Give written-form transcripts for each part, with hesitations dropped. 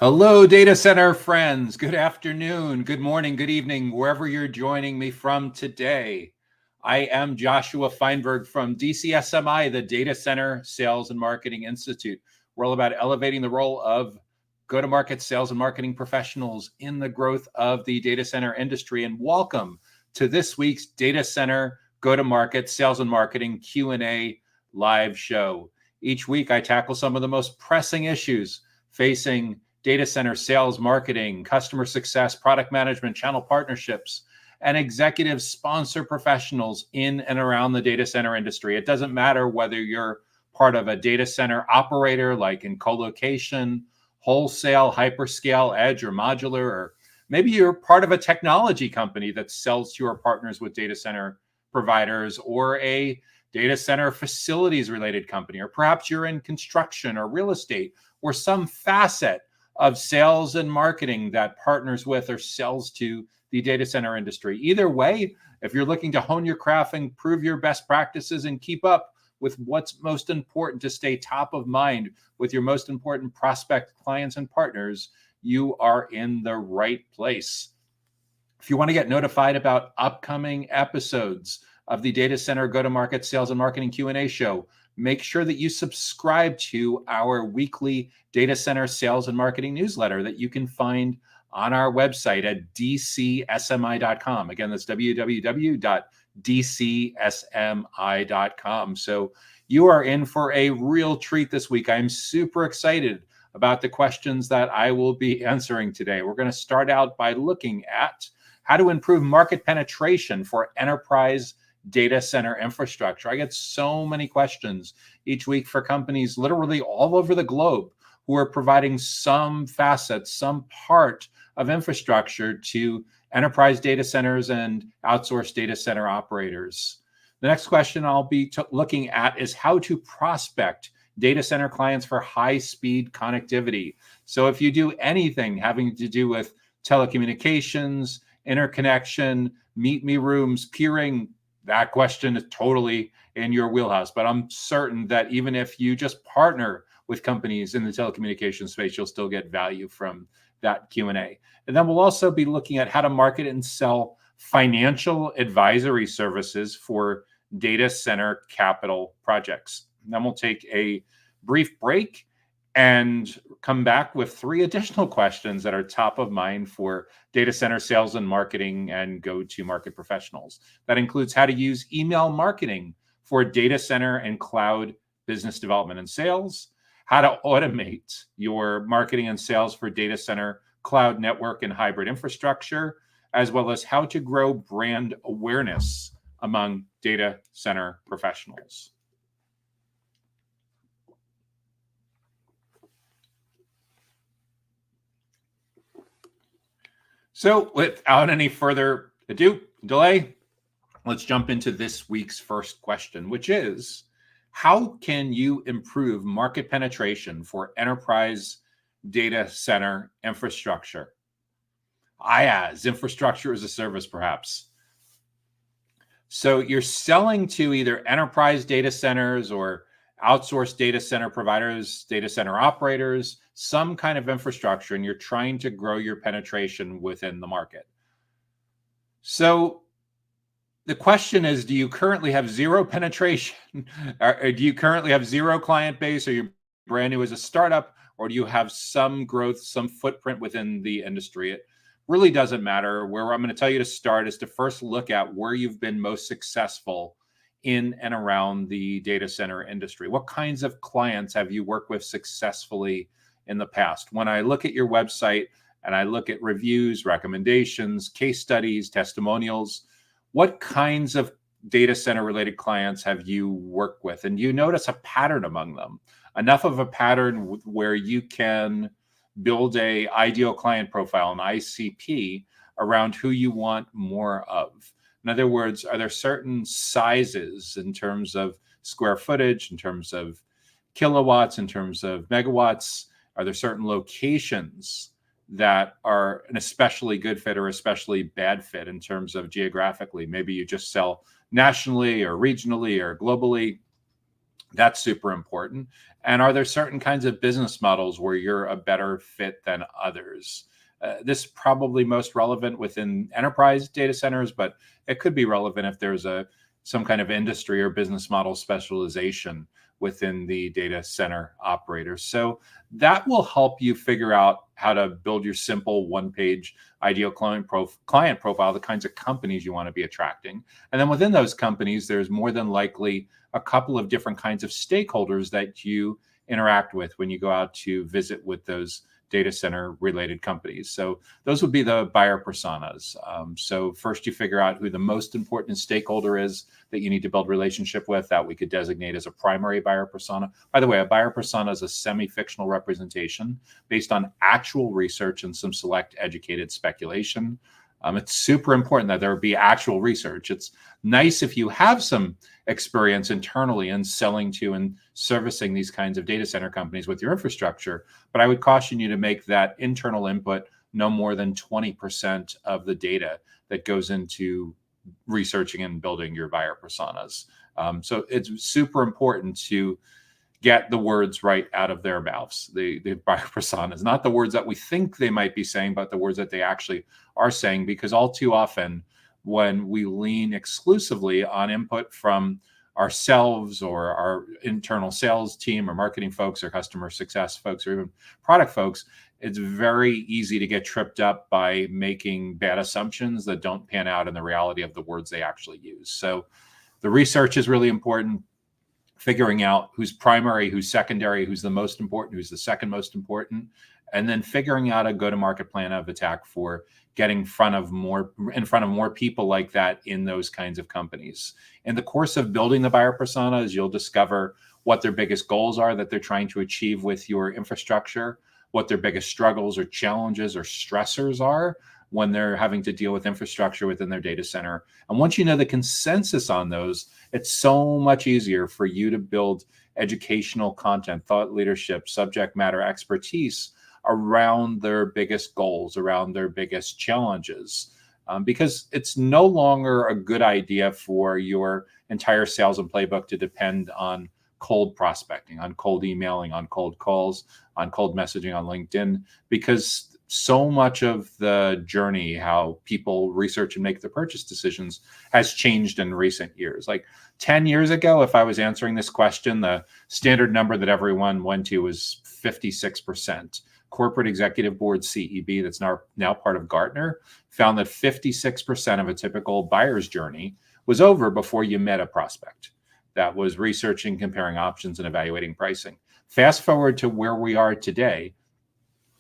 Hello, data center friends. Good afternoon, good morning, good evening, wherever you're joining me from today. I am Joshua Feinberg from DCSMI, the Data Center Sales and Marketing Institute. We're all about elevating the role of go-to-market sales and marketing professionals in the growth of the data center industry. And welcome to this week's Data Center Go-to-Market Sales and Marketing Q&A live show. Each week, I tackle some of the most pressing issues facing data center sales, marketing, customer success, product management, channel partnerships, and executive sponsor professionals in and around the data center industry. It doesn't matter whether you're part of a data center operator, like in co-location, wholesale, hyperscale, edge, or modular, or maybe you're part of a technology company that sells to or partners with data center providers, or a data center facilities related company, or perhaps you're in construction or real estate, or some facet of sales and marketing that partners with or sells to the data center industry. Either way, if you're looking to hone your craft, improve your best practices, and keep up with what's most important to stay top of mind with your most important prospect clients and partners, you are in the right place. If you want to get notified about upcoming episodes of the Data Center Go-to-Market Sales and Marketing Q&A show, make sure that you subscribe to our weekly data center sales and marketing newsletter that you can find on our website at dcsmi.com. Again, that's www.dcsmi.com. So you are in for a real treat this week. I'm super excited about the questions that I will be answering today. We're going to start out by looking at how to improve market penetration for enterprise data center infrastructure. I get so many questions each week for companies literally all over the globe who are providing some facet, some part of infrastructure to enterprise data centers and outsourced data center operators. The next question I'll be looking at is how to prospect data center clients for high-speed connectivity. So if you do anything having to do with telecommunications, interconnection, meet me rooms, peering, that question is totally in your wheelhouse. But I'm certain that even if you just partner with companies in the telecommunications space, you'll still get value from that Q&A. And then we'll also be looking at how to market and sell financial advisory services for data center capital projects. And then we'll take a brief break and come back with 3 additional questions that are top of mind for data center sales and marketing and go-to-market professionals. That includes how to use email marketing for data center and cloud business development and sales, how to automate your marketing and sales for data center, cloud network, and hybrid infrastructure, as well as how to grow brand awareness among data center professionals. So without any further delay, let's jump into this week's first question, which is, how can you improve market penetration for enterprise data center infrastructure? IaaS, infrastructure as a service, perhaps. So you're selling to either enterprise data centers or outsourced data center providers, data center operators, some kind of infrastructure, and you're trying to grow your penetration within the market. So the question is, do you currently have zero penetration? Or do you currently have zero client base? Or you're brand new as a startup? Or do you have some growth, some footprint within the industry? It really doesn't matter. Where I'm going to tell you to start is to first look at where you've been most successful in and around the data center industry. What kinds of clients have you worked with successfully in the past? When I look at your website and I look at reviews, recommendations, case studies, testimonials, what kinds of data center related clients have you worked with? And you notice a pattern among them, enough of a pattern where you can build a ideal client profile, an ICP, around who you want more of. In other words, are there certain sizes in terms of square footage, in terms of kilowatts, in terms of megawatts? Are there certain locations that are an especially good fit or especially bad fit in terms of geographically? Maybe you just sell nationally or regionally or globally. That's super important. And are there certain kinds of business models where you're a better fit than others? This is probably most relevant within enterprise data centers, but it could be relevant if there's some kind of industry or business model specialization within the data center operators. So that will help you figure out how to build your simple one-page ideal client profile, the kinds of companies you want to be attracting. And then within those companies, there's more than likely a couple of different kinds of stakeholders that you interact with when you go out to visit with those data center related companies. So those would be the buyer personas. So first you figure out who the most important stakeholder is that you need to build relationship with, that we could designate as a primary buyer persona. By the way, a buyer persona is a semi-fictional representation based on actual research and some select educated speculation. It's super important that there be actual research. It's nice if you have some experience internally in selling to and servicing these kinds of data center companies with your infrastructure, but I would caution you to make that internal input no more than 20% of the data that goes into researching and building your buyer personas. So it's super important to get the words right out of their mouths, the buyer personas, not the words that we think they might be saying, but the words that they actually are saying, because all too often when we lean exclusively on input from ourselves or our internal sales team or marketing folks or customer success folks or even product folks, it's very easy to get tripped up by making bad assumptions that don't pan out in the reality of the words they actually use. So the research is really important. Figuring out who's primary, who's secondary, who's the most important, who's the second most important, and then figuring out a go-to-market plan of attack for getting in front of more people like that in those kinds of companies. In the course of building the buyer personas, you'll discover what their biggest goals are that they're trying to achieve with your infrastructure, what their biggest struggles or challenges or stressors are when they're having to deal with infrastructure within their data center. And once you know the consensus on those, it's so much easier for you to build educational content, thought leadership, subject matter expertise around their biggest goals, around their biggest challenges. Because it's no longer a good idea for your entire sales and playbook to depend on cold prospecting, on cold emailing, on cold calls, on cold messaging on LinkedIn, because so much of the journey, how people research and make their purchase decisions, has changed in recent years. Like 10 years ago, if I was answering this question, the standard number that everyone went to was 56%. Corporate Executive Board CEB, that's now part of Gartner, found that 56% of a typical buyer's journey was over before you met a prospect. That was researching, comparing options, and evaluating pricing. Fast forward to where we are today,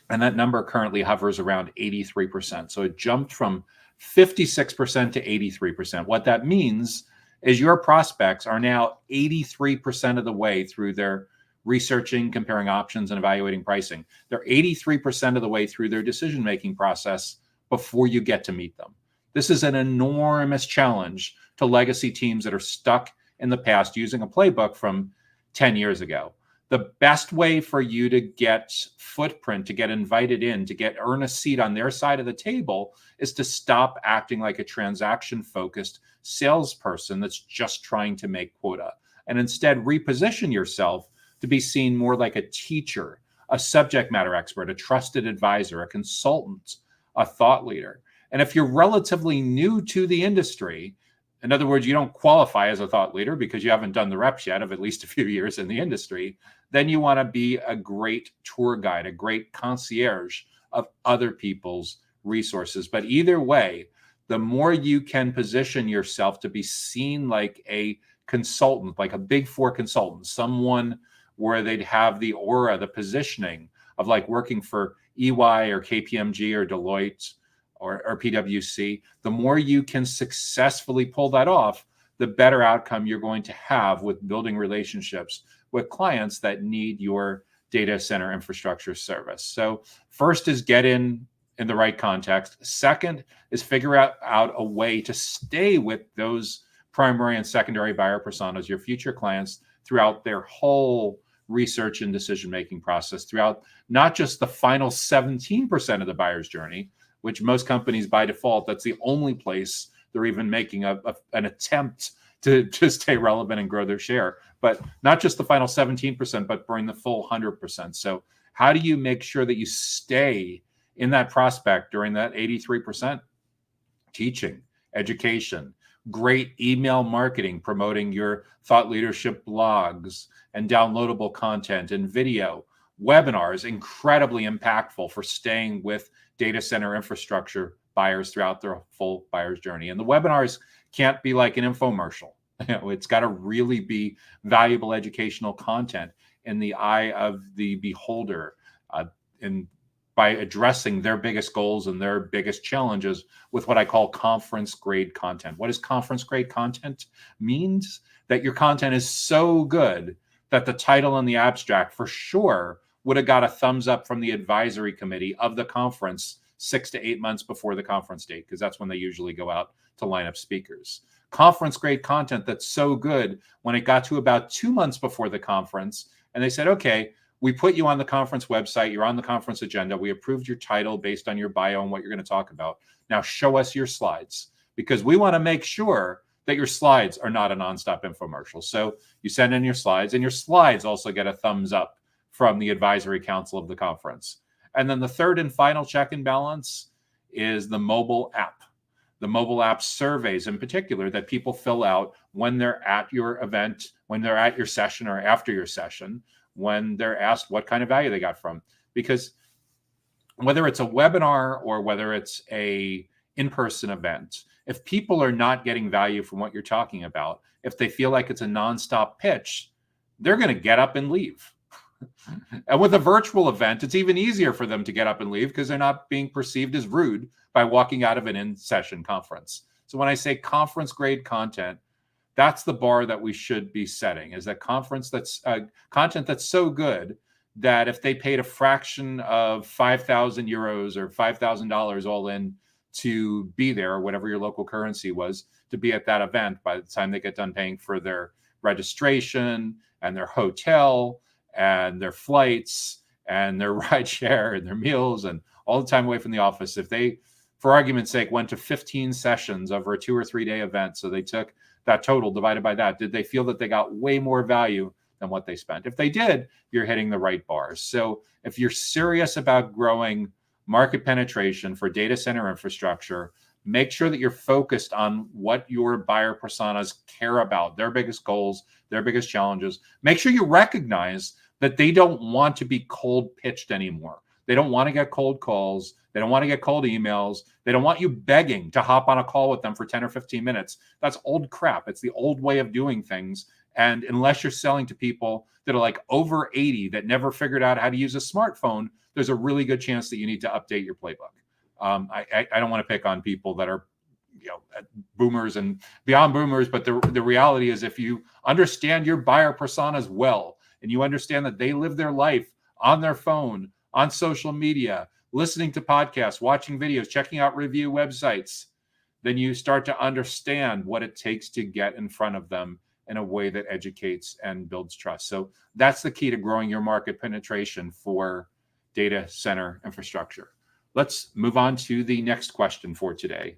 and that number currently hovers around 83%. So it jumped from 56% to 83%. What that means is your prospects are now 83% of the way through their researching, comparing options, and evaluating pricing. They're 83% of the way through their decision-making process before you get to meet them. This is an enormous challenge to legacy teams that are stuck in the past using a playbook from 10 years ago. The best way for you to get footprint, to get invited in, to earn a seat on their side of the table is to stop acting like a transaction-focused salesperson that's just trying to make quota, and instead reposition yourself to be seen more like a teacher, a subject matter expert, a trusted advisor, a consultant, a thought leader. And if you're relatively new to the industry, in other words, you don't qualify as a thought leader because you haven't done the reps yet of at least a few years in the industry, then you want to be a great tour guide, a great concierge of other people's resources. But either way, the more you can position yourself to be seen like a consultant, like a Big Four consultant, someone where they'd have the aura, the positioning of like working for EY or KPMG or Deloitte or PwC, the more you can successfully pull that off, the better outcome you're going to have with building relationships with clients that need your data center infrastructure service. So first is get in the right context. Second is figure out a way to stay with those primary and secondary buyer personas, your future clients, throughout their whole research and decision-making process, throughout not just the final 17% of the buyer's journey, which most companies by default, that's the only place they're even making an attempt to stay relevant and grow their share. But not just the final 17%, but bring the full 100%. So how do you make sure that you stay in that prospect during that 83%? Teaching, education, great email marketing, promoting your thought leadership blogs and downloadable content and video, webinars, incredibly impactful for staying with data center infrastructure buyers throughout their full buyer's journey. And the webinars can't be like an infomercial. It's got to really be valuable educational content in the eye of the beholder, and by addressing their biggest goals and their biggest challenges with what I call conference grade content. What does conference grade content means? That your content is so good that the title and the abstract for sure would have got a thumbs up from the advisory committee of the conference 6 to 8 months before the conference date, because that's when they usually go out to line up speakers. Conference grade content that's so good when it got to about 2 months before the conference, and they said, okay, we put you on the conference website, you're on the conference agenda, we approved your title based on your bio and what you're going to talk about. Now show us your slides, because we want to make sure that your slides are not a nonstop infomercial. So you send in your slides, and your slides also get a thumbs up from the advisory council of the conference. And then the third and final check and balance is the mobile app. The mobile app surveys in particular that people fill out when they're at your event, when they're at your session or after your session, when they're asked what kind of value they got from. Because whether it's a webinar or whether it's a in-person event, if people are not getting value from what you're talking about, if they feel like it's a nonstop pitch, they're going to get up and leave. And with a virtual event, it's even easier for them to get up and leave because they're not being perceived as rude by walking out of an in-session conference. So when I say conference grade content, that's the bar that we should be setting, is that conference that's content that's so good that if they paid a fraction of 5,000 euros or $5,000 all in to be there, or whatever your local currency was, to be at that event, by the time they get done paying for their registration and their hotel and their flights and their ride share and their meals and all the time away from the office, if they, for argument's sake, went to 15 sessions over a 2 or 3 day event, so they took that total divided by that, did they feel that they got way more value than what they spent? If they did, you're hitting the right bars. So if you're serious about growing market penetration for data center infrastructure, make sure that you're focused on what your buyer personas care about, their biggest goals, their biggest challenges. Make sure you recognize that they don't want to be cold pitched anymore. They don't want to get cold calls. They don't want to get cold emails. They don't want you begging to hop on a call with them for 10 or 15 minutes. That's old crap. It's the old way of doing things. And unless you're selling to people that are like over 80 that never figured out how to use a smartphone, there's a really good chance that you need to update your playbook. I don't want to pick on people that are, boomers and beyond boomers, but the reality is, if you understand your buyer personas well, and you understand that they live their life on their phone, on social media, listening to podcasts, watching videos, checking out review websites, then you start to understand what it takes to get in front of them in a way that educates and builds trust. So that's the key to growing your market penetration for data center infrastructure. Let's move on to the next question for today.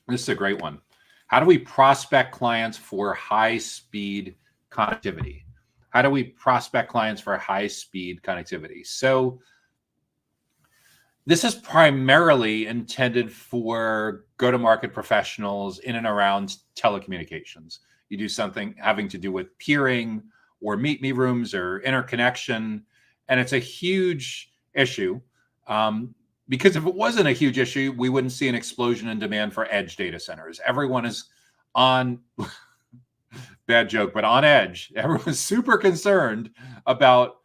This is a great one. How do we prospect clients for high-speed connectivity? How do we prospect clients for high-speed connectivity? So this is primarily intended for go-to-market professionals in and around telecommunications. You do something having to do with peering or meet me rooms or interconnection, and it's a huge issue. Because if it wasn't a huge issue, we wouldn't see an explosion in demand for edge data centers. Everyone is on, bad joke, but on edge. Everyone's super concerned about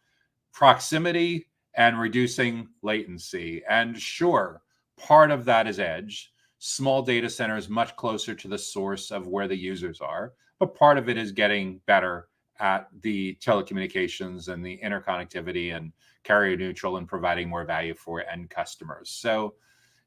proximity and reducing latency. And sure, part of that is edge. Small data centers much closer to the source of where the users are. But part of it is getting better at the telecommunications and the interconnectivity and carrier neutral and providing more value for end customers. So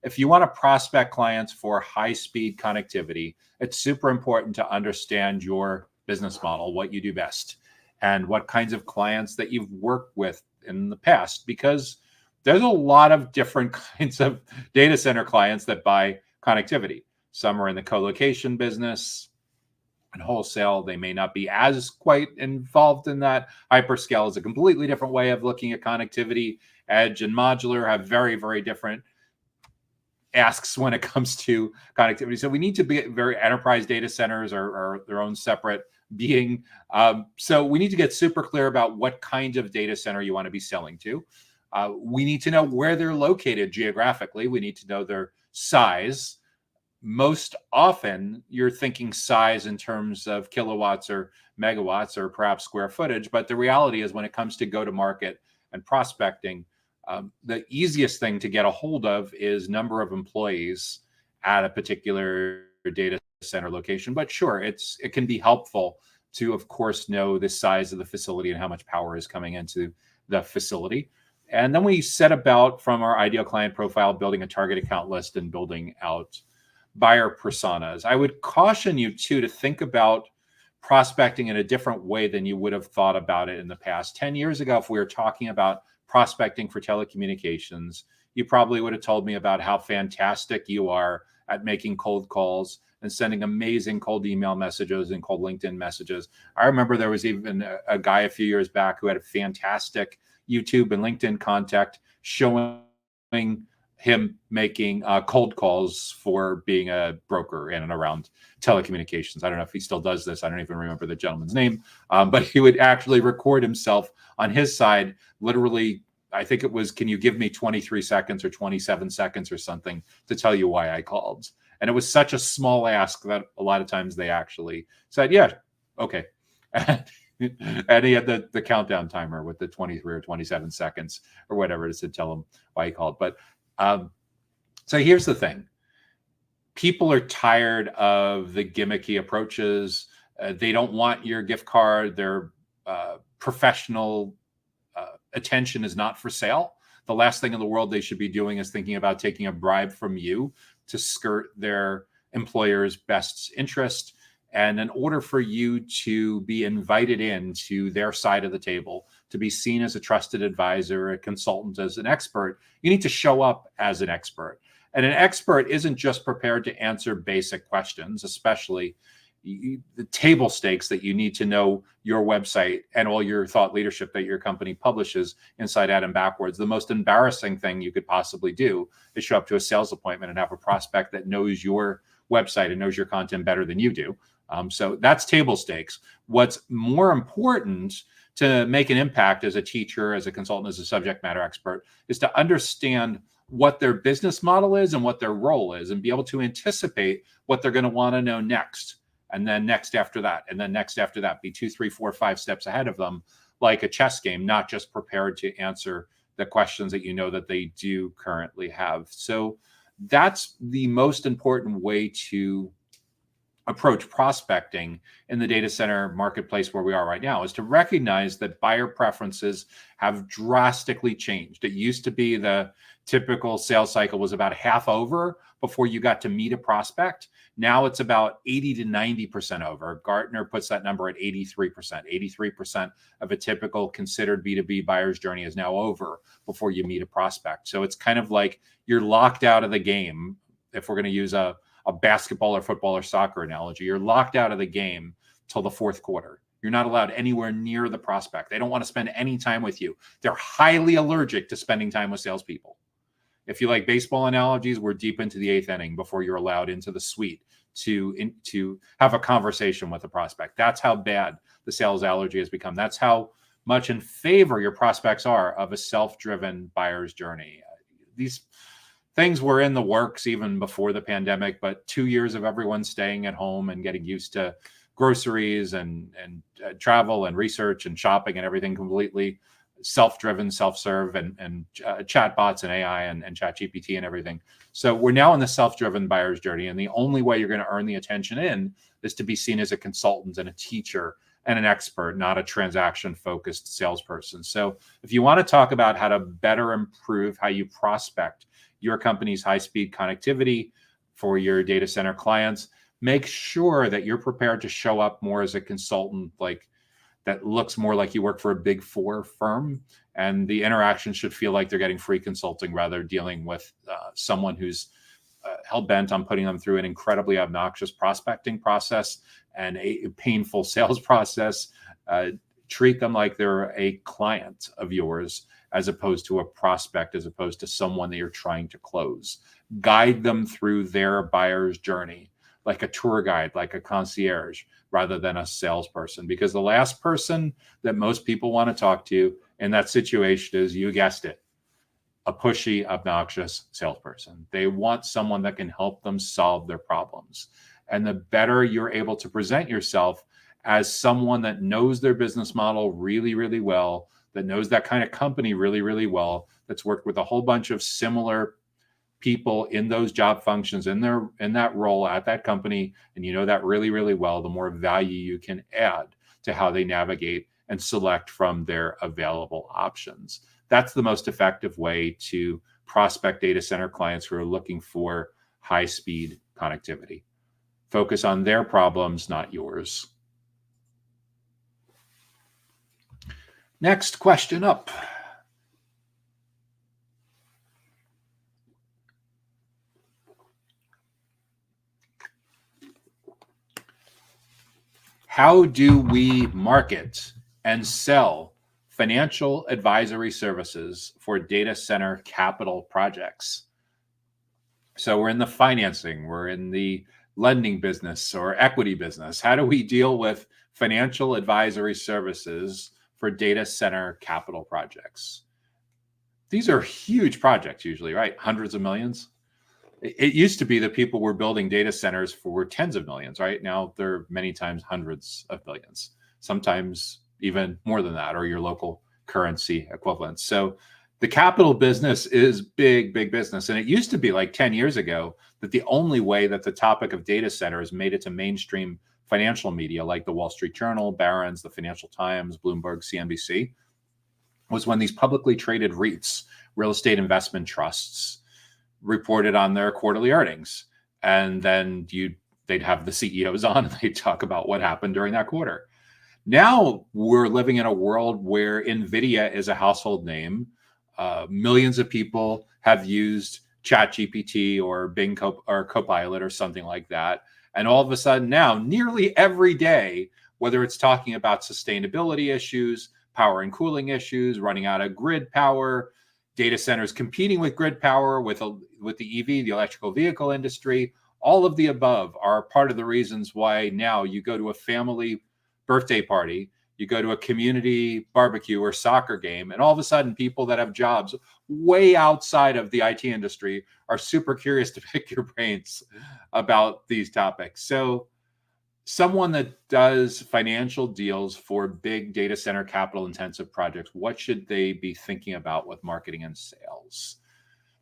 if you want to prospect clients for high speed connectivity, it's super important to understand your business model, what you do best, and what kinds of clients that you've worked with in the past, because there's a lot of different kinds of data center clients that buy connectivity. Some are in the co-location business and wholesale. They may not be as quite involved in that. Hyperscale is a completely different way of looking at connectivity. Edge and modular have very, very different asks when it comes to connectivity. So we need to be very enterprise data centers are their own separate being. So we need to get super clear about what kind of data center you want to be selling to. We need to know where they're located geographically. We need to know their size. Most often, you're thinking size in terms of kilowatts or megawatts or perhaps square footage. But the reality is when it comes to go-to-market and prospecting, the easiest thing to get a hold of is number of employees at a particular data center location. But sure, it can be helpful to, of course, know the size of the facility and how much power is coming into the facility. And then we set about, from our ideal client profile, building a target account list and building out buyer personas. I would caution you too to think about prospecting in a different way than you would have thought about it in the past. 10 years ago, if we were talking about prospecting for telecommunications, you probably would have told me about how fantastic you are at making cold calls and sending amazing cold email messages and cold LinkedIn messages. I remember there was even a guy a few years back who had a fantastic YouTube and LinkedIn contact showing him making cold calls for being a broker in and around telecommunications. I don't know if he still does this. I don't even remember the gentleman's name, but he would actually record himself on his side, literally, I think it was, can you give me 23 seconds or 27 seconds or something to tell you why I called? And it was such a small ask that a lot of times they actually said, yeah, okay. And he had the countdown timer with the 23 or 27 seconds or whatever to tell him why he called. But so here's the thing. People are tired of the gimmicky approaches. They don't want your gift card. Their professional attention is not for sale. The last thing in the world they should be doing is thinking about taking a bribe from you to skirt their employer's best interest. And in order for you to be invited into their side of the table, to be seen as a trusted advisor, a consultant, as an expert, you need to show up as an expert. And an expert isn't just prepared to answer basic questions, especially the table stakes that you need to know your website and all your thought leadership that your company publishes inside out and backwards. The most embarrassing thing you could possibly do is show up to a sales appointment and have a prospect that knows your website and knows your content better than you do. So that's table stakes. What's more important to make an impact as a teacher, as a consultant, as a subject matter expert, is to understand what their business model is and what their role is, and be able to anticipate what they're going to want to know next, and then next after that, and then next after that. Be 2, 3, 4, 5 steps ahead of them, like a chess game, not just prepared to answer the questions that you know that they do currently have. So that's the most important way to approach prospecting in the data center marketplace where we are right now, is to recognize that buyer preferences have drastically changed. It used to be the typical sales cycle was about half over before you got to meet a prospect. Now it's about 80 to 90% over. Gartner puts that number at 83%. 83% of a typical considered B2B buyer's journey is now over before you meet a prospect. So it's kind of like you're locked out of the game. If we're going to use a basketball or football or soccer analogy, you're locked out of the game till the fourth quarter. You're not allowed anywhere near the prospect. They don't want to spend any time with you. They're highly allergic to spending time with salespeople. If you like baseball analogies, we're deep into the 8th inning before you're allowed into the suite to have a conversation with a prospect. That's how bad the sales allergy has become. That's how much in favor your prospects are of a self-driven buyer's journey. These things were in the works even before the pandemic, but 2 years of everyone staying at home and getting used to groceries and travel and research and shopping and everything completely self-driven, self-serve, and chatbots and AI and ChatGPT and everything. So we're now in the self-driven buyer's journey, and the only way you're going to earn the attention is to be seen as a consultant and a teacher and an expert, not a transaction-focused salesperson. So if you want to talk about how to better improve how you prospect your company's high-speed connectivity for your data center clients, make sure that you're prepared to show up more as a consultant. Like, that looks more like you work for a big four firm, and the interaction should feel like they're getting free consulting rather dealing with someone who's hell-bent on putting them through an incredibly obnoxious prospecting process and a painful sales process. Treat them like they're a client of yours as opposed to a prospect, as opposed to someone that you're trying to close. Guide them through their buyer's journey like a tour guide, like a concierge, rather than a salesperson. Because the last person that most people want to talk to in that situation is, you guessed it, a pushy, obnoxious salesperson. They want someone that can help them solve their problems. And the better you're able to present yourself as someone that knows their business model really, really well, that knows that kind of company really, really well, that's worked with a whole bunch of similar people in those job functions in that role at that company, and you know that really, really well, the more value you can add to how they navigate and select from their available options. That's the most effective way to prospect data center clients who are looking for high-speed connectivity. Focus on their problems, not yours. Next question up. How do we market and sell financial advisory services for data center capital projects? So we're in the financing, we're in the lending business or equity business. How do we deal with financial advisory services for data center capital projects? These are huge projects usually, right? Hundreds of millions. It used to be that people were building data centers for tens of millions, right? Now they're many times hundreds of billions, sometimes even more than that, or your local currency equivalent. So the capital business is big, big business. And it used to be like 10 years ago that the only way that the topic of data centers made it to mainstream financial media, like the Wall Street Journal, Barron's, the Financial Times, Bloomberg, CNBC, was when these publicly traded REITs, real estate investment trusts, reported on their quarterly earnings. And then they'd have the CEOs on and they'd talk about what happened during that quarter. Now we're living in a world where NVIDIA is a household name. Millions of people have used ChatGPT or Bing or Copilot or something like that. And all of a sudden now, nearly every day, whether it's talking about sustainability issues, power and cooling issues, running out of grid power, data centers competing with grid power, with the EV, the electrical vehicle industry, all of the above are part of the reasons why now you go to a family birthday party, you go to a community barbecue or soccer game, and all of a sudden people that have jobs way outside of the IT industry are super curious to pick your brains about these topics. So someone that does financial deals for big data center capital intensive projects, what should they be thinking about with marketing and sales?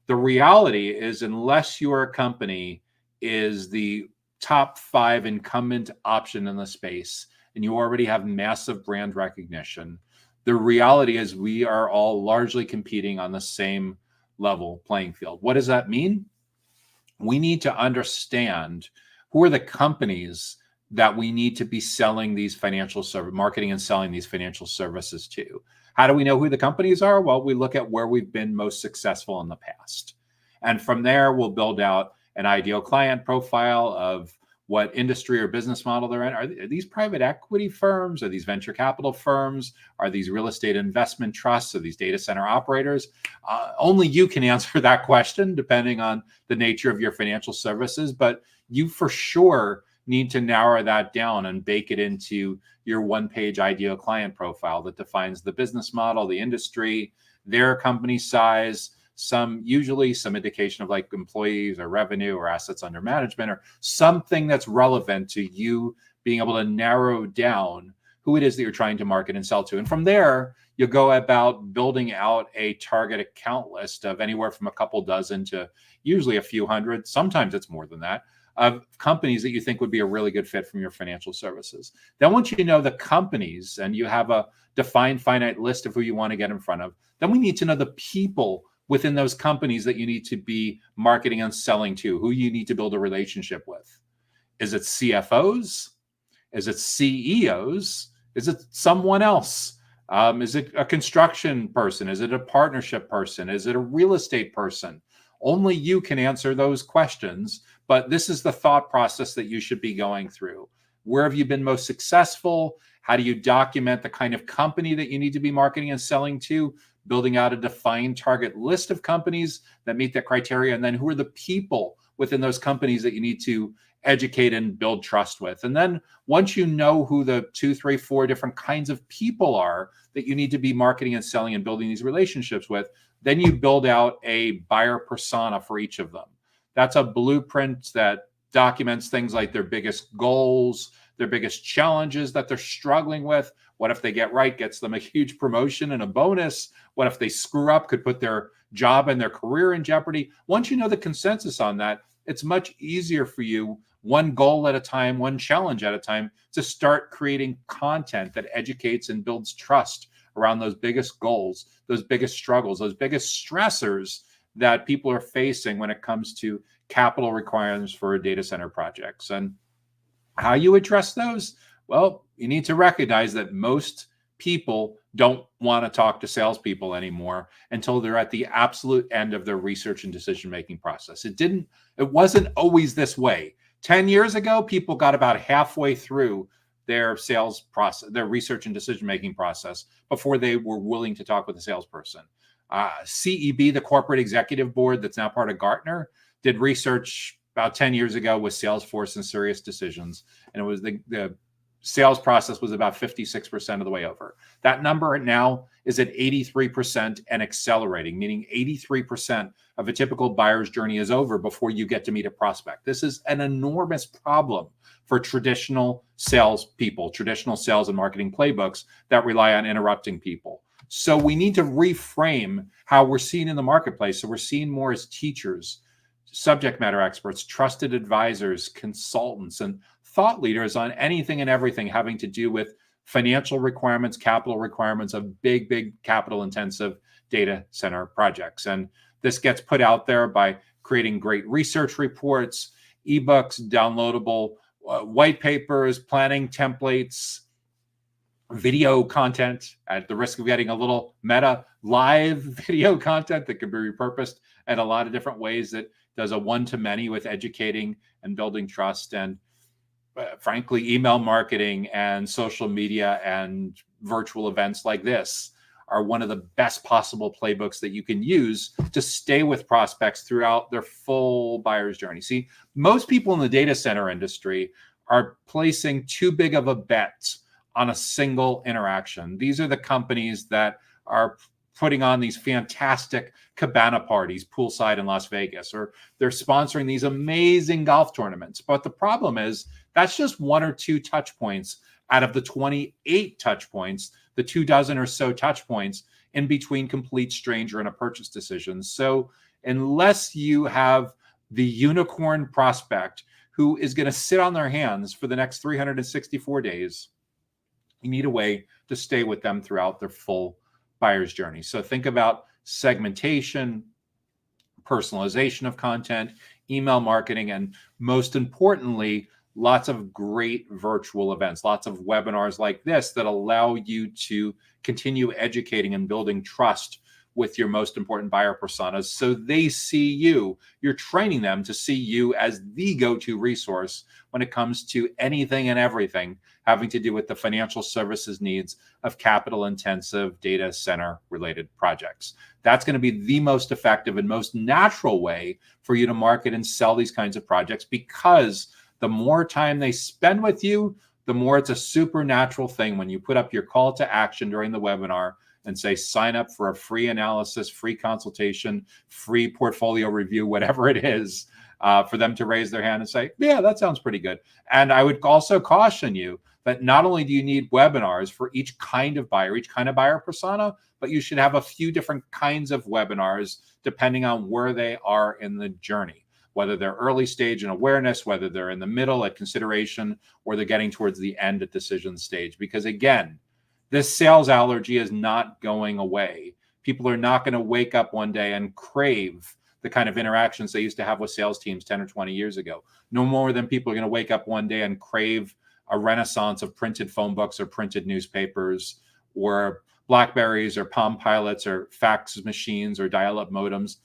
The reality is, unless your company is the top 5 incumbent option in the space and you already have massive brand recognition, the reality is we are all largely competing on the same level playing field. What does that mean? We need to understand who are the companies that we need to be selling these financial service, marketing and selling these financial services to. How do we know who the companies are? Well, we look at where we've been most successful in the past. And from there, we'll build out an ideal client profile of what industry or business model they're in. Are these private equity firms? Are these venture capital firms? Are these real estate investment trusts? Are these data center operators? Only you can answer that question, depending on the nature of your financial services. But you for sure need to narrow that down and bake it into your one-page ideal client profile that defines the business model, the industry, their company size, usually some indication of like employees or revenue or assets under management or something that's relevant to you being able to narrow down who it is that you're trying to market and sell to. And from there, you'll go about building out a target account list of anywhere from a couple dozen to usually a few hundred. Sometimes it's more than that, of companies that you think would be a really good fit from your financial services. Then once you know the companies and you have a defined finite list of who you want to get in front of, then we need to know the people within those companies that you need to be marketing and selling to, who you need to build a relationship with. Is it CFOs? Is it CEOs? Is it someone else? Is it a construction person? Is it a partnership person? Is it a real estate person? Only you can answer those questions, but this is the thought process that you should be going through. Where have you been most successful? How do you document the kind of company that you need to be marketing and selling to? Building out a defined target list of companies that meet that criteria. And then who are the people within those companies that you need to educate and build trust with? And then once you know who the 2, 3, 4 different kinds of people are that you need to be marketing and selling and building these relationships with, then you build out a buyer persona for each of them. That's a blueprint that documents things like their biggest goals, their biggest challenges that they're struggling with. What if they get right, gets them a huge promotion and a bonus? What if they screw up, could put their job and their career in jeopardy? Once you know the consensus on that, it's much easier for you, one goal at a time, one challenge at a time, to start creating content that educates and builds trust around those biggest goals, those biggest struggles, those biggest stressors that people are facing when it comes to capital requirements for data center projects. And how you address those? Well, you need to recognize that most people don't want to talk to salespeople anymore until they're at the absolute end of their research and decision-making process. It wasn't always this way. 10 years ago, people got about halfway through their sales process, their research and decision-making process, before they were willing to talk with a salesperson. CEB, the corporate executive board that's now part of Gartner, did research about 10 years ago with Salesforce and Sirius Decisions. And it was the sales process was about 56% of the way over. That number now is at 83% and accelerating, meaning 83% of a typical buyer's journey is over before you get to meet a prospect. This is an enormous problem for traditional salespeople, traditional sales and marketing playbooks that rely on interrupting people. So we need to reframe how we're seen in the marketplace. So we're seen more as teachers, subject matter experts, trusted advisors, consultants, and thought leaders on anything and everything having to do with financial requirements, capital requirements of big capital intensive data center projects. And this gets put out there by creating great research reports, ebooks, downloadable white papers, planning templates, video content, at the risk of getting a little meta, live video content that can be repurposed in a lot of different ways that does a one-to-many with educating and building trust. And frankly, email marketing and social media and virtual events like this are one of the best possible playbooks that you can use to stay with prospects throughout their full buyer's journey. See, most people in the data center industry are placing too big of a bet on a single interaction. These are the companies that are putting on these fantastic cabana parties poolside in Las Vegas, or they're sponsoring these amazing golf tournaments. But the problem is that's just 1 or 2 touch points out of the 28 touch points, the 24 or so touch points in between complete stranger and a purchase decision. So unless you have the unicorn prospect who is going to sit on their hands for the next 364 days, you need a way to stay with them throughout their full buyer's journey. So think about segmentation, personalization of content, email marketing, and most importantly, lots of great virtual events, lots of webinars like this that allow you to continue educating and building trust with your most important buyer personas so they see you. You're training them to see you as the go-to resource when it comes to anything and everything having to do with the financial services needs of capital-intensive data center-related projects. That's going to be the most effective and most natural way for you to market and sell these kinds of projects, because the more time they spend with you, the more it's a supernatural thing when you put up your call to action during the webinar and say, sign up for a free analysis, free consultation, free portfolio review, whatever it is, for them to raise their hand and say, yeah, that sounds pretty good. And I would also caution you that not only do you need webinars for each kind of buyer, each kind of buyer persona, but you should have a few different kinds of webinars depending on where they are in the journey, whether they're early stage in awareness, whether they're in the middle at consideration, or they're getting towards the end at decision stage. Because again, this sales allergy is not going away. People are not going to wake up one day and crave the kind of interactions they used to have with sales teams 10 or 20 years ago. No more than people are going to wake up one day and crave a renaissance of printed phone books or printed newspapers or Blackberries or Palm Pilots or fax machines or dial-up modems.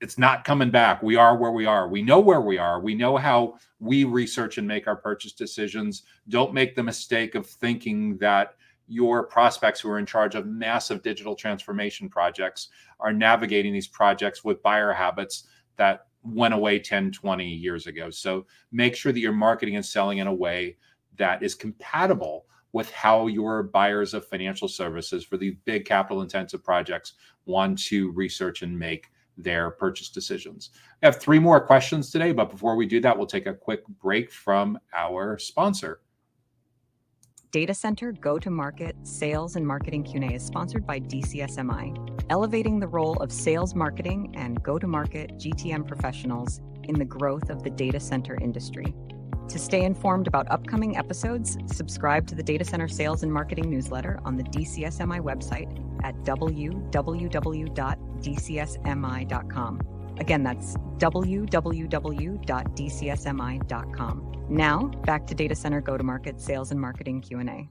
It's not coming back. We are where we are. We know where we are. We know how we research and make our purchase decisions. Don't make the mistake of thinking that your prospects who are in charge of massive digital transformation projects are navigating these projects with buyer habits that went away 10, 20 years ago. So make sure that you're marketing and selling in a way that is compatible with how your buyers of financial services for these big capital intensive projects want to research and make their purchase decisions. I have 3 more questions today, but before we do that, we'll take a quick break from our sponsor. Data Center Go-to-Market Sales and Marketing Q&A is sponsored by DCSMI, elevating the role of sales marketing and go-to-market GTM professionals in the growth of the data center industry. To stay informed about upcoming episodes, subscribe to the Data Center Sales and Marketing newsletter on the DCSMI website at www.dcsmi.com. Again, that's www.dcsmi.com. Now, back to Data Center Go-to-Market Sales and Marketing Q&A.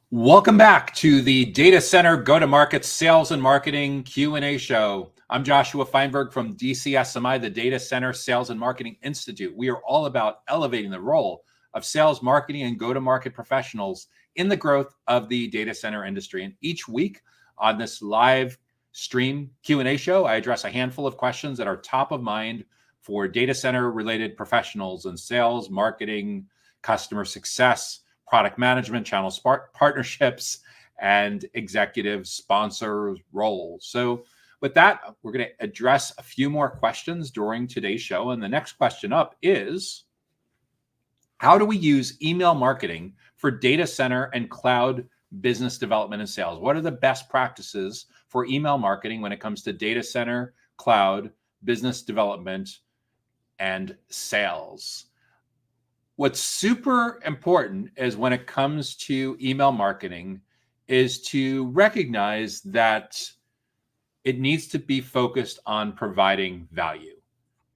Welcome back to the Data Center Go-to-Market Sales and Marketing Q&A show. I'm Joshua Feinberg from DCSMI, the Data Center Sales and Marketing Institute. We are all about elevating the role of sales, marketing, and go-to-market professionals in the growth of the data center industry. And each week on this live stream Q&A show, I address a handful of questions that are top of mind for data center related professionals in sales, marketing, customer success, product management, channel partnerships, and executive sponsor roles. So with that, we're going to address a few more questions during today's show. And the next question up is, how do we use email marketing for data center and cloud business development and sales? What are the best practices for email marketing when it comes to data center, cloud, business development, and sales? What's super important is when it comes to email marketing is to recognize that it needs to be focused on providing value.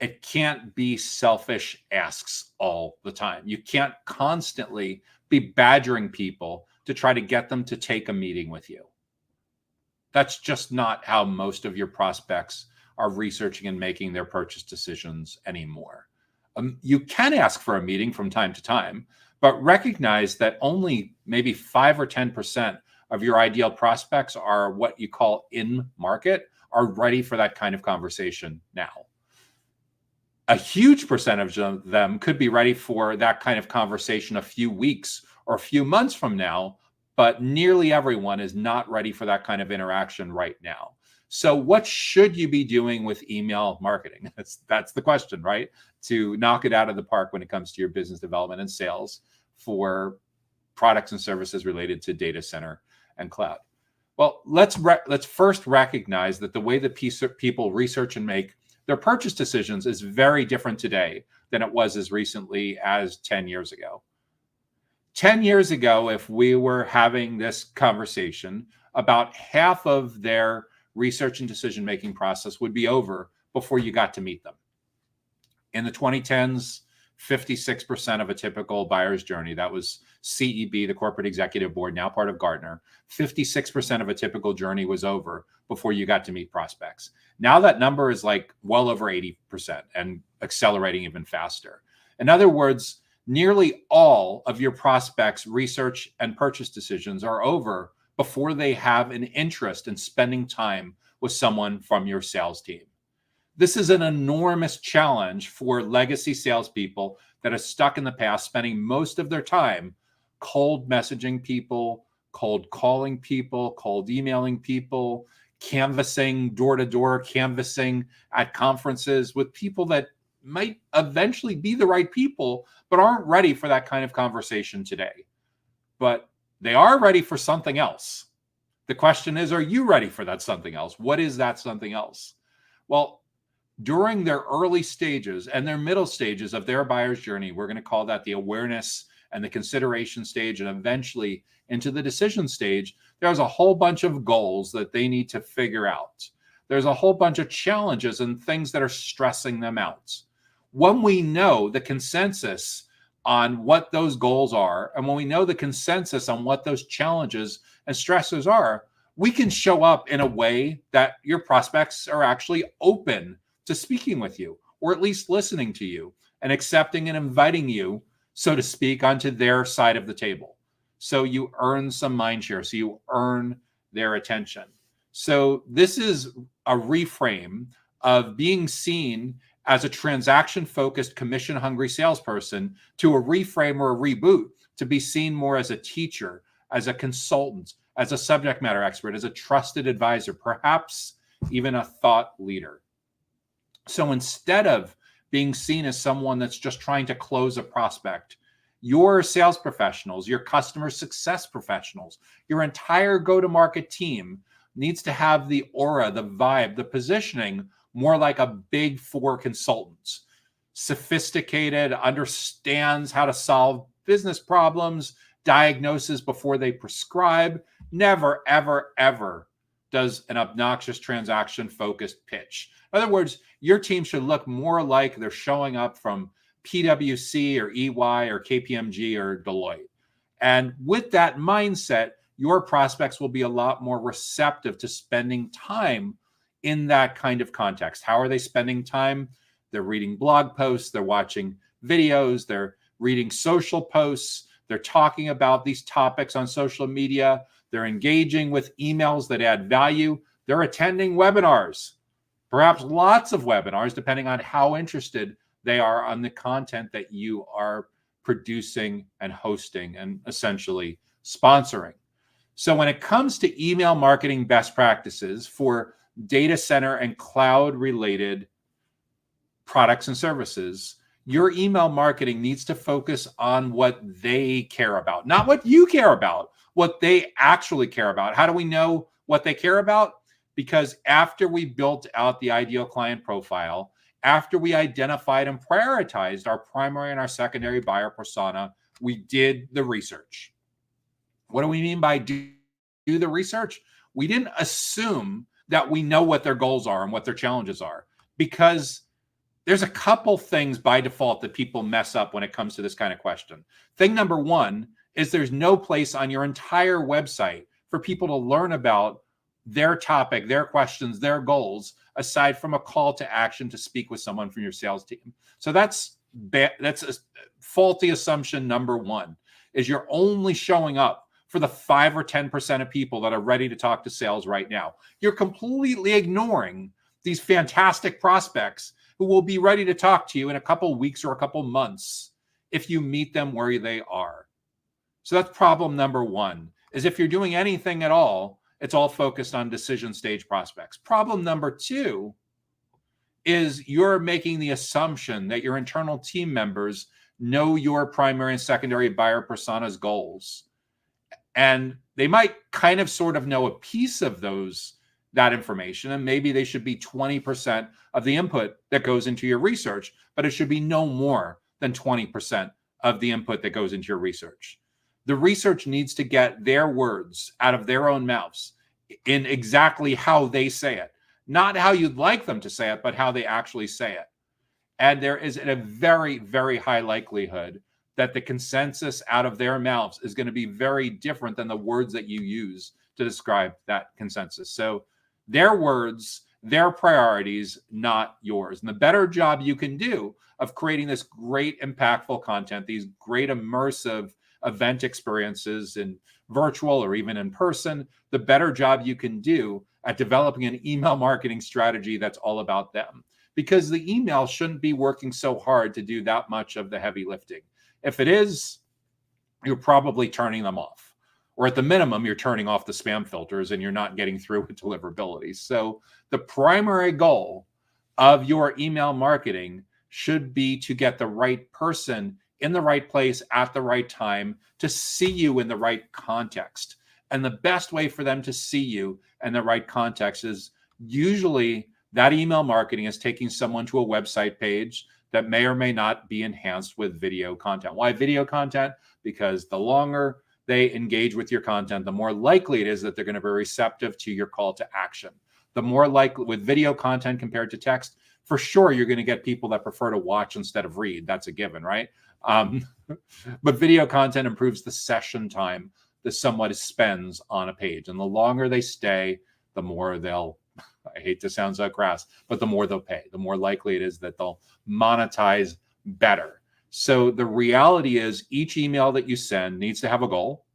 It can't be selfish asks all the time. You can't constantly be badgering people to try to get them to take a meeting with you. That's just not how most of your prospects are researching and making their purchase decisions anymore. You can ask for a meeting from time to time, but recognize that only maybe 5 or 10% of your ideal prospects are what you call in market, are ready for that kind of conversation now. A huge percentage of them could be ready for that kind of conversation a few weeks or a few months from now, but nearly everyone is not ready for that kind of interaction right now. So what should you be doing with email marketing? That's the question, right? To knock it out of the park when it comes to your business development and sales for products and services related to data center and cloud. Well, let's first recognize that the way that people research and make their purchase decisions is very different today than it was as recently as 10 years ago. 10 years ago, if we were having this conversation, about half of their research and decision-making process would be over before you got to meet them. In the 2010s, 56% of a typical buyer's journey, that was CEB, the Corporate Executive Board, now part of Gartner, 56% of a typical journey was over before you got to meet prospects. Now that number is like well over 80% and accelerating even faster. In other words, nearly all of your prospects' research and purchase decisions are over before they have an interest in spending time with someone from your sales team. This is an enormous challenge for legacy salespeople that are stuck in the past, spending most of their time cold messaging people, cold calling people, cold emailing people, canvassing door-to-door, canvassing at conferences with people that might eventually be the right people, but aren't ready for that kind of conversation today. But they are ready for something else. The question is, are you ready for that something else? What is that something else? Well, during their early stages and their middle stages of their buyer's journey, we're going to call that the awareness and the consideration stage, and eventually into the decision stage, there's a whole bunch of goals that they need to figure out. There's a whole bunch of challenges and things that are stressing them out. When we know the consensus on what those goals are, and when we know the consensus on what those challenges and stressors are, we can show up in a way that your prospects are actually open to speaking with you, or at least listening to you and accepting and inviting you, so to speak, onto their side of the table. So you earn some mind share, so you earn their attention. So this is a reframe of being seen as a transaction-focused, commission-hungry salesperson to a reframe or a reboot to be seen more as a teacher, as a consultant, as a subject matter expert, as a trusted advisor, perhaps even a thought leader. So instead of being seen as someone that's just trying to close a prospect, your sales professionals, your customer success professionals, your entire go-to-market team needs to have the aura, the vibe, the positioning more like a big four consultant. Sophisticated, understands how to solve business problems, diagnoses before they prescribe, never, ever, ever does an obnoxious transaction-focused pitch. In other words, your team should look more like they're showing up from PwC or EY or KPMG or Deloitte. And with that mindset, your prospects will be a lot more receptive to spending time in that kind of context. How are they spending time? They're reading blog posts, they're watching videos, they're reading social posts, they're talking about these topics on social media, they're engaging with emails that add value, they're attending webinars, perhaps lots of webinars, depending on how interested they are on the content that you are producing and hosting and essentially sponsoring. So when it comes to email marketing best practices for data center and cloud related products and services, your email marketing needs to focus on what they care about, not what you care about, what they actually care about. How do we know what they care about? Because after we built out the ideal client profile, after we identified and prioritized our primary and our secondary buyer persona, we did the research. What do we mean by do the research? We didn't assume that we know what their goals are and what their challenges are, because there's a couple things by default that people mess up when it comes to this kind of question. Thing number one is there's no place on your entire website for people to learn about their topic, their questions, their goals, aside from a call to action to speak with someone from your sales team. So that's a faulty assumption. Number one is you're only showing up for the 5 or 10% of people that are ready to talk to sales right now. You're completely ignoring these fantastic prospects who will be ready to talk to you in a couple weeks or a couple months if you meet them where they are. So that's problem number one, is if you're doing anything at all, it's all focused on decision stage prospects. Problem number two is you're making the assumption that your internal team members know your primary and secondary buyer persona's goals. And they might kind of sort of know a piece of that information, and maybe they should be 20% of the input that goes into your research, but it should be no more than 20% of the input that goes into your research. The research needs to get their words out of their own mouths in exactly how they say it, not how you'd like them to say it, but how they actually say it. And there is a very, very high likelihood that the consensus out of their mouths is going to be very different than the words that you use to describe that consensus. So their words, their priorities, not yours. And the better job you can do of creating this great impactful content, these great immersive event experiences in virtual or even in person, the better job you can do at developing an email marketing strategy that's all about them. Because the email shouldn't be working so hard to do that much of the heavy lifting. If it is, you're probably turning them off. Or at the minimum, you're turning off the spam filters and you're not getting through with deliverability. So the primary goal of your email marketing should be to get the right person in the right place at the right time to see you in the right context. And the best way for them to see you in the right context is usually that email marketing is taking someone to a website page that may or may not be enhanced with video content. Why video content? Because the longer they engage with your content, the more likely it is that they're going to be receptive to your call to action. The more likely with video content compared to text, For sure, you're going to get people that prefer to watch instead of read. That's a given, right? But video content improves the session time that someone spends on a page. And the longer they stay, the more they'll, I hate to sound so crass, but the more they'll pay, the more likely it is that they'll monetize better. So the reality is each email that you send needs to have a goal.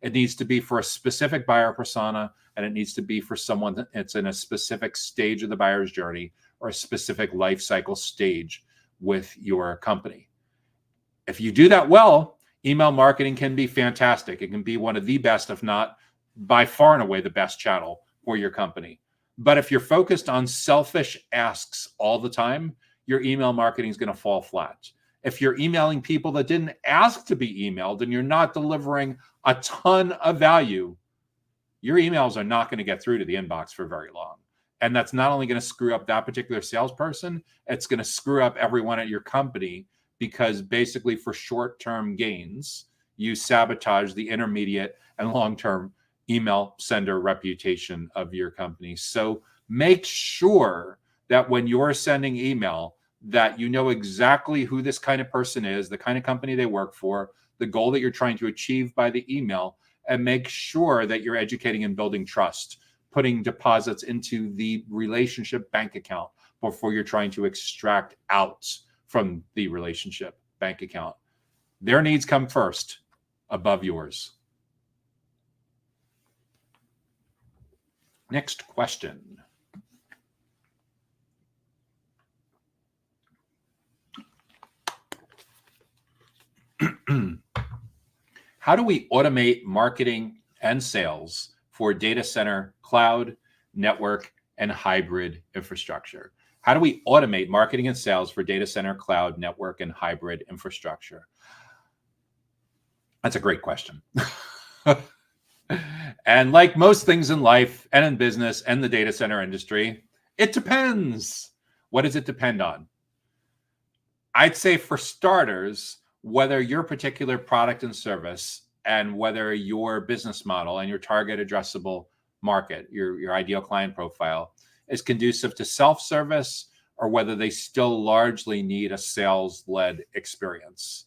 It needs to be for a specific buyer persona, and it needs to be for someone that's in a specific stage of the buyer's journey or a specific life cycle stage with your company. If you do that well, email marketing can be fantastic. It can be one of the best, if not by far and away the best channel for your company. But if you're focused on selfish asks all the time, your email marketing is going to fall flat. If you're emailing people that didn't ask to be emailed and you're not delivering a ton of value, your emails are not going to get through to the inbox for very long. And that's not only going to screw up that particular salesperson, it's going to screw up everyone at your company, because basically for short-term gains, you sabotage the intermediate and long-term email sender reputation of your company. So make sure that when you're sending email, that you know exactly who this kind of person is, the kind of company they work for, the goal that you're trying to achieve by the email, and make sure that you're educating and building trust, putting deposits into the relationship bank account before you're trying to extract out from the relationship bank account. Their needs come first above yours. Next question. How do we automate marketing and sales for data center, cloud, network, and hybrid infrastructure? How do we automate marketing and sales for data center, cloud, network, and hybrid infrastructure? That's a great question. And like most things in life and in business and the data center industry, it depends. What does it depend on? I'd say for starters, whether your particular product and service and whether your business model and your target addressable market, your ideal client profile, is conducive to self-service, or whether they still largely need a sales-led experience.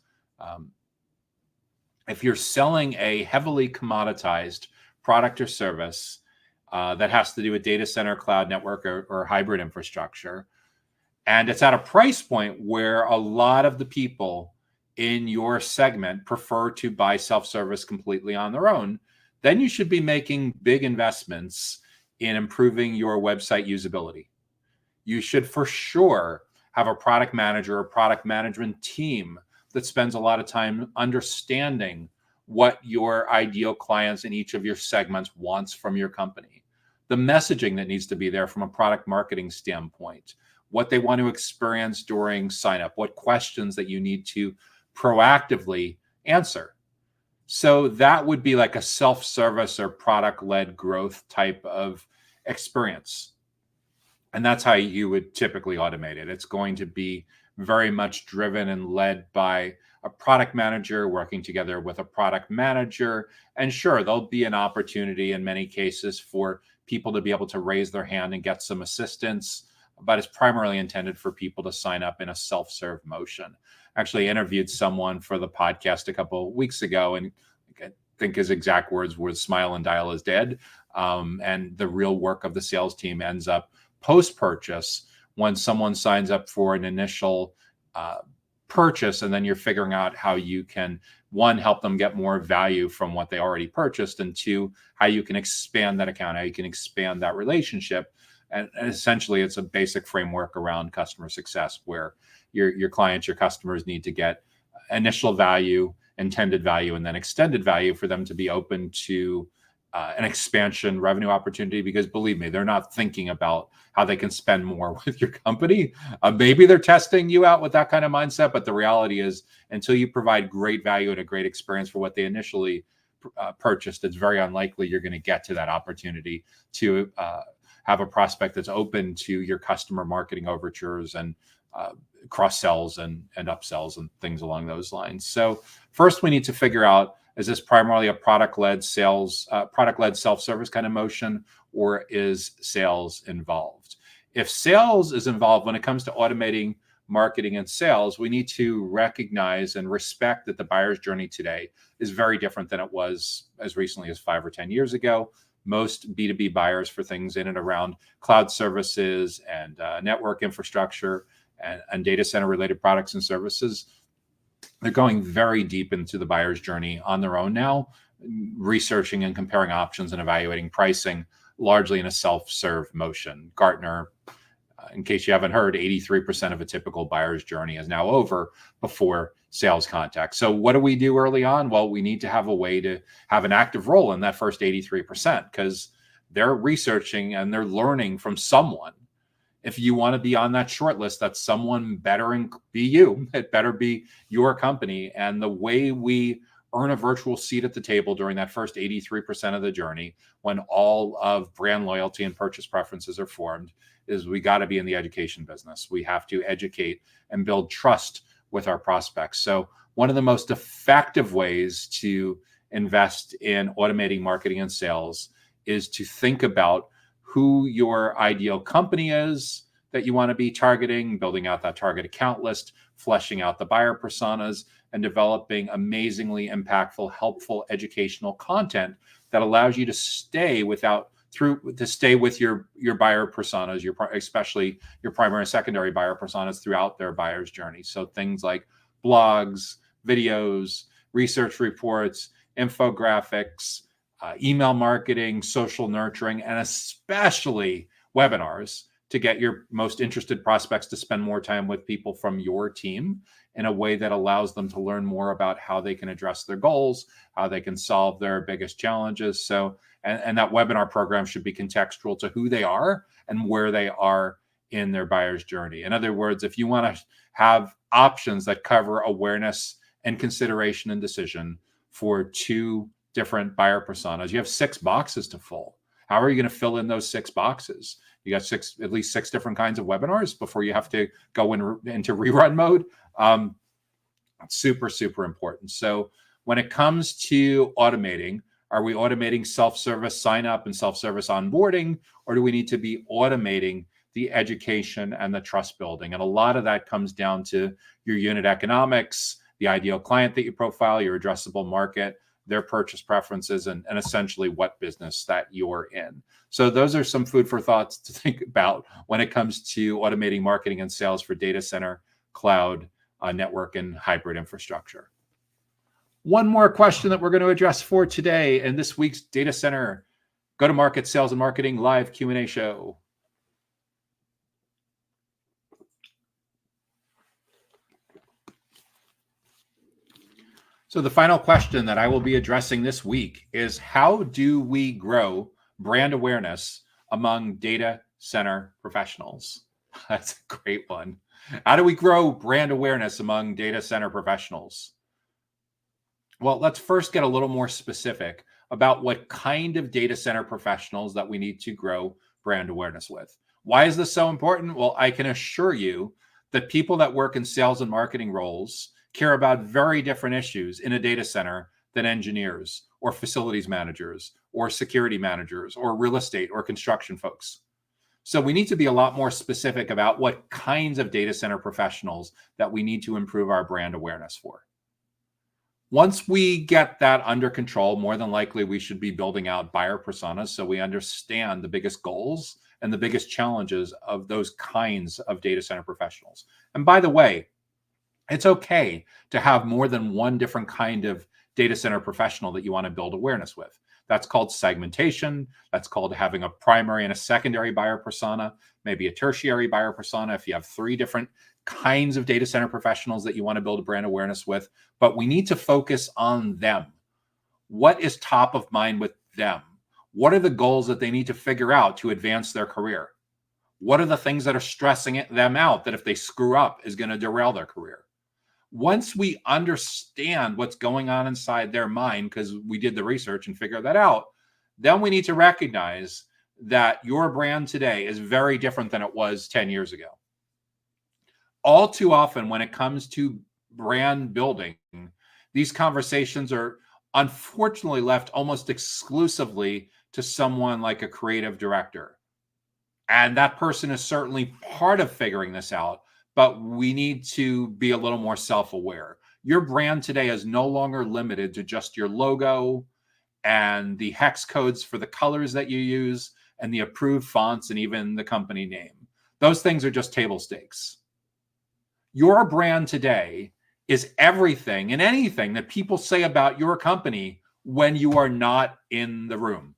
If you're selling a heavily commoditized product or service that has to do with data center, cloud, network, or hybrid infrastructure, and it's at a price point where a lot of the people in your segment prefer to buy self-service completely on their own, then you should be making big investments in improving your website usability. You should for sure have a product manager or product management team that spends a lot of time understanding what your ideal clients in each of your segments wants from your company, the messaging that needs to be there from a product marketing standpoint, what they want to experience during sign up, what questions that you need to proactively answer. So that would be like a self-service or product-led growth type of experience. And that's how you would typically automate it. It's going to be very much driven and led by a product manager working together with a product manager. And sure, there'll be an opportunity in many cases for people to be able to raise their hand and get some assistance, but it's primarily intended for people to sign up in a self-serve motion. Actually interviewed someone for the podcast a couple of weeks ago, and I think his exact words were "smile and dial is dead." And the real work of the sales team ends up post-purchase when someone signs up for an initial purchase, and then you're figuring out how you can, one, help them get more value from what they already purchased, and two, how you can expand that account, how you can expand that relationship. And essentially, it's a basic framework around customer success where your clients, your customers need to get initial value, intended value, and then extended value for them to be open to an expansion revenue opportunity. Because believe me, they're not thinking about how they can spend more with your company. Maybe they're testing you out with that kind of mindset, but the reality is until you provide great value and a great experience for what they initially purchased, it's very unlikely you're going to get to that opportunity to have a prospect that's open to your customer marketing overtures and cross sells and upsells and things along those lines. So first we need to figure out, is this primarily a product-led sales, product-led self-service kind of motion, or is sales involved? If sales is involved when it comes to automating marketing and sales, we need to recognize and respect that the buyer's journey today is very different than it was as recently as 5 or 10 years ago. Most B2B buyers for things in and around cloud services and network infrastructure and data center related products and services, they're going very deep into the buyer's journey on their own now, researching and comparing options and evaluating pricing largely in a self-serve motion. Gartner, in case you haven't heard, 83% of a typical buyer's journey is now over before sales contact. So what do we do early on? Well, we need to have a way to have an active role in that first 83% because they're researching and they're learning from someone. If you want to be on that short list, that someone better be you. It better be your company. And the way we earn a virtual seat at the table during that first 83% of the journey, when all of brand loyalty and purchase preferences are formed, is we got to be in the education business. We have to educate and build trust with our prospects. So one of the most effective ways to invest in automating marketing and sales is to think about who your ideal company is that you want to be targeting, building out that target account list, fleshing out the buyer personas, and developing amazingly impactful, helpful educational content that allows you to stay with your buyer personas, especially your primary and secondary buyer personas throughout their buyer's journey. So things like blogs, videos, research reports, infographics, email marketing, social nurturing, and especially webinars to get your most interested prospects to spend more time with people from your team in a way that allows them to learn more about how they can address their goals, how they can solve their biggest challenges. So, and that webinar program should be contextual to who they are and where they are in their buyer's journey. In other words, if you want to have options that cover awareness and consideration and decision for 2 different buyer personas, you have 6 boxes to fill. How are you going to fill in those 6 boxes? You got at least 6 different kinds of webinars before you have to go into rerun mode. Super, super important. So when it comes to automating, are we automating self-service sign up and self-service onboarding, or do we need to be automating the education and the trust building? And a lot of that comes down to your unit economics, the ideal client that you profile, your addressable market, their purchase preferences, and essentially what business that you're in. So those are some food for thoughts to think about when it comes to automating marketing and sales for data center, cloud, network, and hybrid infrastructure. One more question that we're going to address for today in this week's Data Center Go-to-Market Sales and Marketing Live Q&A show. So the final question that I will be addressing this week is, how do we grow brand awareness among data center professionals? That's a great one. How do we grow brand awareness among data center professionals? Well, let's first get a little more specific about what kind of data center professionals that we need to grow brand awareness with. Why is this so important? Well, I can assure you that people that work in sales and marketing roles care about very different issues in a data center than engineers or facilities managers or security managers or real estate or construction folks. So we need to be a lot more specific about what kinds of data center professionals that we need to improve our brand awareness for. Once we get that under control, more than likely we should be building out buyer personas so we understand the biggest goals and the biggest challenges of those kinds of data center professionals. And by the way, it's okay to have more than one different kind of data center professional that you want to build awareness with. That's called segmentation. That's called having a primary and a secondary buyer persona, maybe a tertiary buyer persona if you have 3 different kinds of data center professionals that you want to build a brand awareness with. But we need to focus on them. What is top of mind with them? What are the goals that they need to figure out to advance their career? What are the things that are stressing them out that if they screw up is going to derail their career? Once we understand what's going on inside their mind, because we did the research and figured that out, then we need to recognize that your brand today is very different than it was 10 years ago. All too often, when it comes to brand building, these conversations are unfortunately left almost exclusively to someone like a creative director. And that person is certainly part of figuring this out, but we need to be a little more self-aware. Your brand today is no longer limited to just your logo and the hex codes for the colors that you use and the approved fonts and even the company name. Those things are just table stakes. Your brand today is everything and anything that people say about your company when you are not in the room,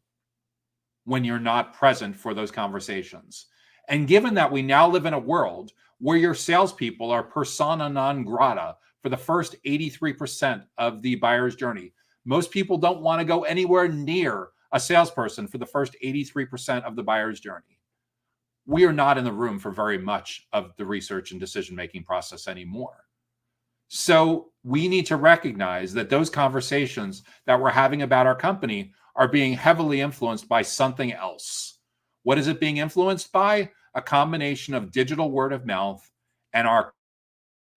when you're not present for those conversations. And given that we now live in a world where your salespeople are persona non grata for the first 83% of the buyer's journey, most people don't want to go anywhere near a salesperson for the first 83% of the buyer's journey. We are not in the room for very much of the research and decision-making process anymore. So we need to recognize that those conversations that we're having about our company are being heavily influenced by something else. What is it being influenced by? A combination of digital word of mouth and our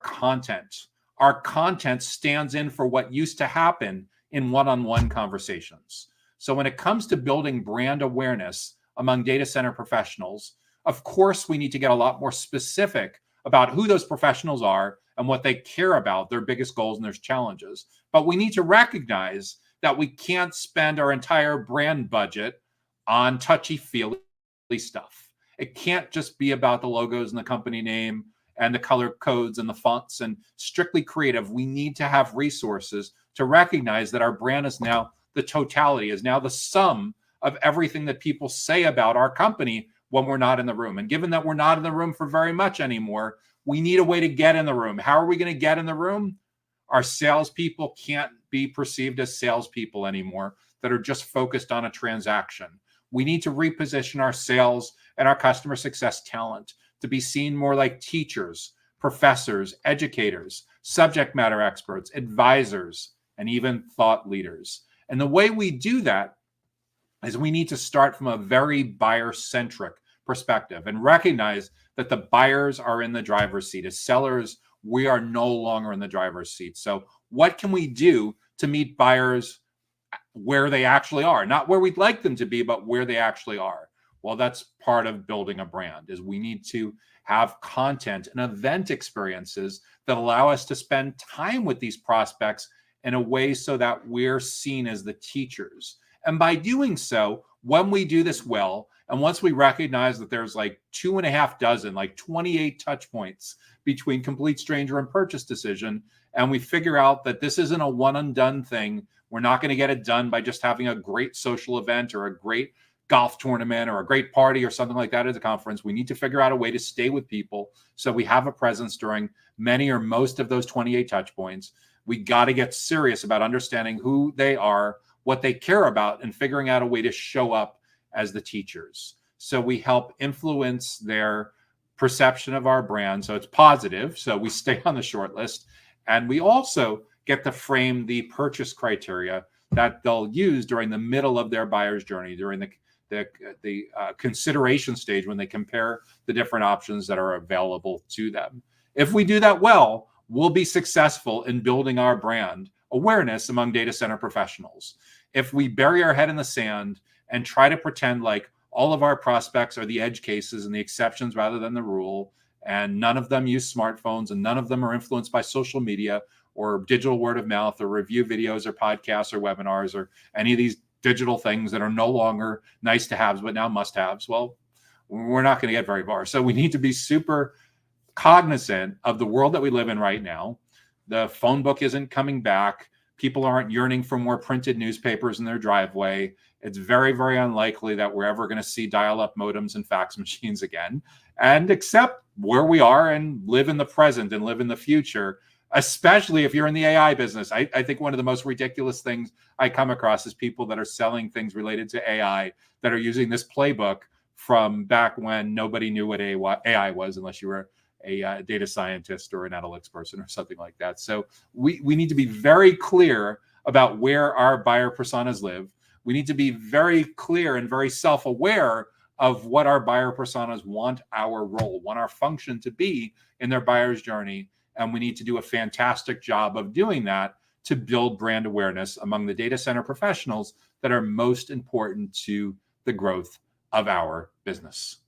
content. Our content stands in for what used to happen in one-on-one conversations. So when it comes to building brand awareness among data center professionals, of course, we need to get a lot more specific about who those professionals are and what they care about, their biggest goals and their challenges. But we need to recognize that we can't spend our entire brand budget on touchy-feely stuff. It can't just be about the logos and the company name and the color codes and the fonts and strictly creative. We need to have resources to recognize that our brand is now the totality, is now the sum of everything that people say about our company when we're not in the room. And given that we're not in the room for very much anymore, we need a way to get in the room. How are we going to get in the room? Our salespeople can't be perceived as salespeople anymore that are just focused on a transaction. We need to reposition our sales and our customer success talent to be seen more like teachers, professors, educators, subject matter experts, advisors, and even thought leaders. And the way we do that is we need to start from a very buyer-centric perspective and recognize that the buyers are in the driver's seat. As sellers, we are no longer in the driver's seat. So what can we do to meet buyers where they actually are? Not where we'd like them to be, but where they actually are. Well, that's part of building a brand, is we need to have content and event experiences that allow us to spend time with these prospects in a way so that we're seen as the teachers. And by doing so, when we do this well, and once we recognize that there's like 2.5 dozen, like 28 touch points between complete stranger and purchase decision, and we figure out that this isn't a one and done thing, we're not going to get it done by just having a great social event or a great golf tournament or a great party or something like that at a conference. We need to figure out a way to stay with people so we have a presence during many or most of those 28 touch points. We got to get serious about understanding who they are, what they care about, and figuring out a way to show up as the teachers. So we help influence their perception of our brand so it's positive, so we stay on the short list. And we also get to frame the purchase criteria that they'll use during the middle of their buyer's journey, during the consideration stage when they compare the different options that are available to them. If we do that well, we'll be successful in building our brand awareness among data center professionals. If we bury our head in the sand and try to pretend like all of our prospects are the edge cases and the exceptions rather than the rule, and none of them use smartphones and none of them are influenced by social media or digital word of mouth or review videos or podcasts or webinars or any of these digital things that are no longer nice to haves but now must haves, well, we're not going to get very far. So we need to be super cognizant of the world that we live in right now. The phone book isn't coming back. People aren't yearning for more printed newspapers in their driveway. It's very, very unlikely that we're ever going to see dial-up modems and fax machines again. And accept where we are and live in the present and live in the future, especially if you're in the AI business. I think one of the most ridiculous things I come across is people that are selling things related to AI that are using this playbook from back when nobody knew what AI was unless you were a data scientist or an analytics person or something like that. So we need to be very clear about where our buyer personas live. We need to be very clear and very self-aware of what our buyer personas want our role, want our function to be in their buyer's journey. And we need to do a fantastic job of doing that to build brand awareness among the data center professionals that are most important to the growth of our business.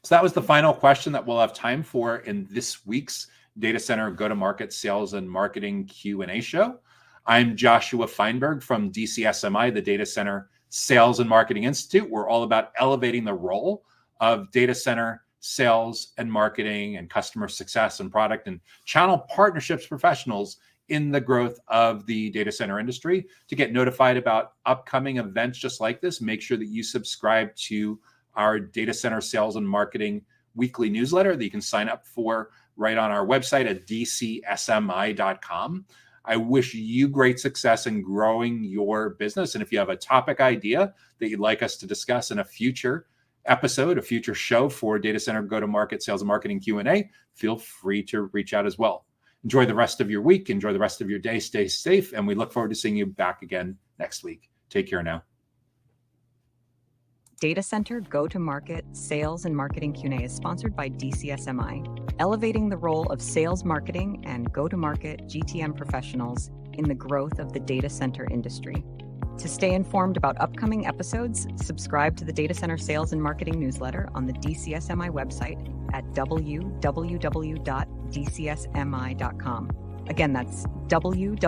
So that was the final question that we'll have time for in this week's Data Center Go-to-Market Sales and Marketing Q&A show. I'm Joshua Feinberg from DCSMI, the Data Center Sales and Marketing Institute. We're all about elevating the role of data center sales and marketing and customer success and product and channel partnerships professionals in the growth of the data center industry. To get notified about upcoming events just like this, make sure that you subscribe to our Data Center Sales and Marketing weekly newsletter that you can sign up for right on our website at dcsmi.com. I wish you great success in growing your business. And if you have a topic idea that you'd like us to discuss in a future episode, a future show for Data Center Go-to-Market Sales and Marketing Q&A, feel free to reach out as well. Enjoy the rest of your week. Enjoy the rest of your day. Stay safe. And we look forward to seeing you back again next week. Take care now. Data Center Go-to-Market Sales and Marketing Q&A is sponsored by DCSMI, elevating the role of sales marketing and go-to-market GTM professionals in the growth of the data center industry. To stay informed about upcoming episodes, subscribe to the Data Center Sales and Marketing newsletter on the DCSMI website at www.dcsmi.com. Again, that's www.dcsmi.com.